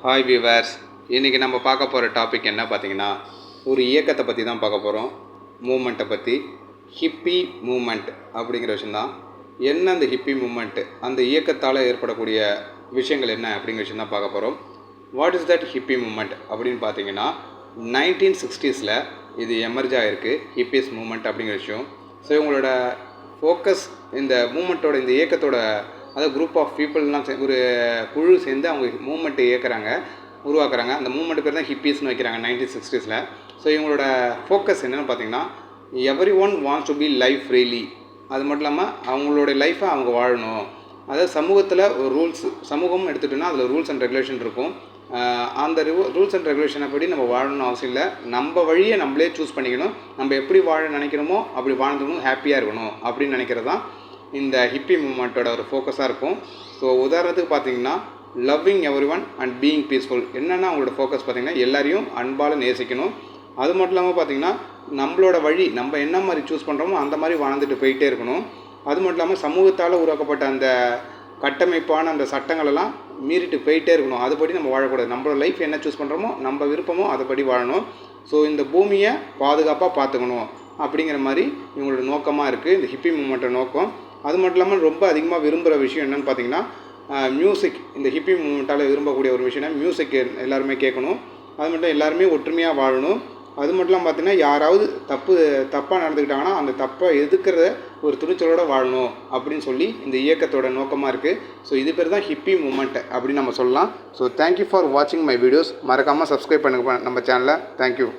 Hi viewers, இன்றைக்கி நம்ம பார்க்க போகிற டாபிக் என்ன பார்த்தீங்கன்னா, ஒரு இயக்கத்தை பற்றி தான் பார்க்க போகிறோம். மூமெண்ட்டை பற்றி. ஹிப்பி மூமெண்ட் அப்படிங்கிற விஷயந்தான். என்ன அந்த ஹிப்பி மூமெண்ட்டு, அந்த இயக்கத்தால் ஏற்படக்கூடிய விஷயங்கள் என்ன அப்படிங்கிற விஷயம் தான் பார்க்க போகிறோம். What is that hippie movement அப்படின்னு பார்த்தீங்கன்னா, 1960s இது எமர்ஜ் ஆகிருக்கு ஹிப்பிஸ் மூமெண்ட் அப்படிங்கிற விஷயம். ஸோ இவங்களோட ஃபோக்கஸ் இந்த மூமெண்ட்டோட, இந்த இயக்கத்தோட, அதாவது குரூப் ஆஃப் பீப்புளெலாம் ஒரு குழு சேர்ந்து அவங்க மூமெண்ட்டை உருவாக்குறாங்க. அந்த மூமெண்ட் பேர் தான் ஹிப்பீஸ்னு வைக்கிறாங்க 1960s. ஸோ இவங்களோட ஃபோக்கஸ் என்னென்னு பார்த்தீங்கன்னா, everyone wants to be life freely. அது மட்டும் இல்லாமல் அவங்களோட லைஃப்பை அவங்க வாழணும். அதாவது சமூகத்தில் ஒரு சமூகம் எடுத்துகிட்டோன்னா அதில் ரூல்ஸ் அண்ட் ரெகுலேஷன் இருக்கும். அந்த ரூல்ஸ் அண்ட் ரெகுலேஷனை படி நம்ம வாழணும்னு அவசியம் இல்லை. நம்ம வழியை நம்மளே சூஸ் பண்ணிக்கணும். நம்ம எப்படி வாழ நினைக்கிறோமோ அப்படி வாழ்ந்துக்கணும், ஹாப்பியாக இருக்கணும் அப்படின்னு நினைக்கிறது தான் இந்த ஹிப்பி மூமெண்ட்டோட ஒரு ஃபோக்கஸாக இருக்கும். ஸோ உதாரணத்துக்கு பார்த்தீங்கன்னா, loving every one and being peaceful. என்னென்னா அவங்களோட ஃபோக்கஸ் பார்த்திங்கன்னா, எல்லாரையும் அன்பால் நேசிக்கணும். அது மட்டும் இல்லாமல் பார்த்திங்கன்னா, நம்மளோட வழி நம்ம என்ன மாதிரி சூஸ் பண்ணுறோமோ அந்த மாதிரி வாழ்ந்துட்டு போயிட்டே இருக்கணும். அது மட்டும் இல்லாமல் சமூகத்தால் உருவாக்கப்பட்ட அந்த கட்டமைப்பான அந்த சட்டங்களெல்லாம் மீறிட்டு போயிட்டே இருக்கணும். அதுபடி நம்ம வாழக்கூடாது. நம்மளோட லைஃப் என்ன சூஸ் பண்ணுறோமோ, நம்ம விருப்பமோ அதுபடி வாழணும். ஸோ இந்த பூமியை பாதுகாப்பாக பார்த்துக்கணும் அப்படிங்கிற மாதிரி இவங்களோட நோக்கமாக இருக்குது, இந்த ஹிப்பி மூமெண்ட்டோட நோக்கம். அது மட்டும் இல்லாமல் ரொம்ப அதிகமாக விரும்புகிற விஷயம் என்னென்னு பார்த்தீங்கன்னா, மியூசிக். இந்த ஹிப்பி மூமெண்ட்டால் விரும்பக்கூடிய ஒரு விஷயம் மியூசிக் எல்லாருமே கேட்கணும். அது மட்டும் எல்லாருமே ஒற்றுமையாக வாழணும். அது மட்டும் இல்லாமல் பார்த்திங்கன்னா, யாராவது தப்பாக நடந்துக்கிட்டாங்கன்னா அந்த தப்பை எதிர்க்கிற ஒரு துணிச்சலோடு வாழணும் அப்படின்னு சொல்லி இந்த இயக்கத்தோட நோக்கமாக இருக்குது. ஸோ இது பேர் தான் ஹிப்பி மூமெண்ட் அப்படின்னு நம்ம சொல்லலாம். ஸோ தேங்க்யூ ஃபார் வாட்சிங் மை வீடியோஸ். மறக்காமல் சப்ஸ்கிரைப் பண்ணுங்கள் நம்ம சேனலை. தேங்க்யூ.